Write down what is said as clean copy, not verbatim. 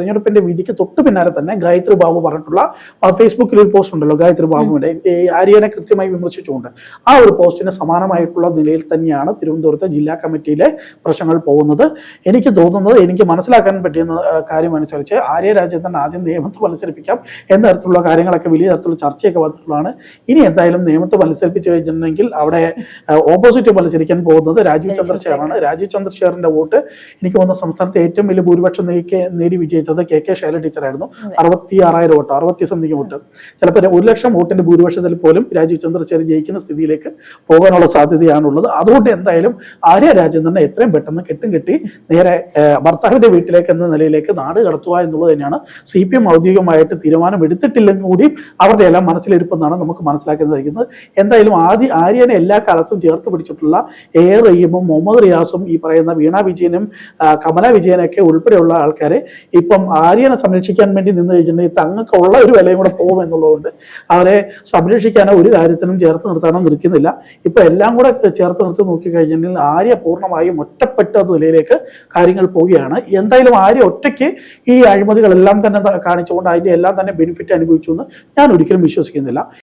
തെരഞ്ഞെടുപ്പിന്റെ വിധിക്ക് തൊട്ട് പിന്നാലെ തന്നെ ഗായത്രി ബാബു പറഞ്ഞിട്ടുള്ള ഫേസ്ബുക്കിൽ ഒരു പോസ്റ്റ് ഉണ്ടല്ലോ ഗായത്രി ബാബുവിന്റെ ആര്യനെ കൃത്യമായി വിമർശിച്ചുകൊണ്ട്, ആ ഒരു പോസ്റ്റിന് സമാനമായിട്ടുള്ള നിലയിൽ തന്നെയാണ് തിരുവനന്തപുരത്തെ ജില്ലാ കമ്മിറ്റിയിലെ പ്രശ്നങ്ങൾ പോകുന്നത്. എനിക്ക് തോന്നുന്നത്, എനിക്ക് മനസ്സിലാക്കാൻ പറ്റിയ കാര്യം അനുസരിച്ച് ആര്യ രാജേന്ദ്രൻ ആദ്യം നിയമത്തെ മത്സരിപ്പിക്കാം എന്ന തരത്തിലുള്ള കാര്യങ്ങളൊക്കെ വലിയ തരത്തിലുള്ള ചർച്ചയൊക്കെ വന്നിട്ടുള്ളതാണ്. ഇനി എന്തായാലും നിയമത്തെ മത്സരിപ്പിച്ചു കഴിഞ്ഞിട്ടുണ്ടെങ്കിൽ അവിടെ ഓപ്പോസിറ്റ് മത്സരിക്കാൻ പോകുന്നത് രാജീവ് ചന്ദ്രശേഖറാണ്. രാജീവ് ചന്ദ്രശേഖറിന്റെ വോട്ട് എനിക്ക് തോന്നുന്ന സംസ്ഥാനത്തെ ഏറ്റവും വലിയ ഭൂരിപക്ഷം നേടി വിജയിച്ചത് കെ ശൈല ടീച്ചറായിരുന്നു. 66,000 വോട്ട്, 60 സംതിങ് വോട്ട്. ചിലപ്പോൾ 1 ലക്ഷം വോട്ടിന്റെ ഭൂരിപക്ഷത്തിൽ പോലും രാജീവ് ചന്ദ്രശേഖരൻ ജയിക്കുന്ന സ്ഥിതിയിലേക്ക് പോകാനുള്ള സാധ്യതയാണുള്ളത്. അതുകൊണ്ട് എന്തായാലും ആര്യ രാജേന്ദ്രനെ എത്രയും പെട്ടെന്ന് കെട്ടി നേരെ ഭർത്താവിന്റെ വീട്ടിലേക്ക് എന്ന നിലയിലേക്ക് നാട് കടത്തുക എന്നുള്ളത് തന്നെയാണ് CPM ഔദ്യോഗികമായിട്ട് തീരുമാനം എടുത്തിട്ടില്ലെങ്കിൽ കൂടി അവരുടെ എല്ലാം മനസ്സിലിരിപ്പെന്നാണ് നമുക്ക് മനസ്സിലാക്കാൻ സാധിക്കുന്നത്. എന്തായാലും ആര്യനെ എല്ലാ കാലത്തും ചേർത്ത് പിടിച്ചിട്ടുള്ള റഹീമും മുഹമ്മദ് റിയാസും ഈ പറയുന്ന വീണ വിജയനും കമല വിജയനൊക്കെ ഉൾപ്പെടെയുള്ള ആൾക്കാരെ ഇപ്പം ആര്യനെ സംരക്ഷിക്കാൻ വേണ്ടി നിന്ന് കഴിഞ്ഞിട്ടുണ്ടെങ്കിൽ തങ്ങൾക്ക് ഉള്ള ഒരു വിലയും കൂടെ പോകും എന്നുള്ളതുകൊണ്ട് അവരെ സംരക്ഷിക്കാനോ ഒരു കാര്യത്തിനും ചേർത്ത് നിർത്താനോ നിൽക്കുന്നില്ല. ഇപ്പൊ എല്ലാം കൂടെ ചേർത്ത് നിർത്തി നോക്കിക്കഴിഞ്ഞിട്ടുണ്ടെങ്കിൽ ആര്യ പൂർണ്ണമായും ഒറ്റപ്പെട്ട നിലയിലേക്ക് കാര്യങ്ങൾ പോവുകയാണ്. എന്തായാലും ആര്യ ഒറ്റയ്ക്ക് ഈ അഴിമതികളെല്ലാം തന്നെ കാണിച്ചുകൊണ്ട് അതിന്റെ എല്ലാം തന്നെ ബെനിഫിറ്റ് അനുഭവിച്ചു എന്ന് ഞാൻ ഒരിക്കലും വിശ്വസിക്കുന്നില്ല.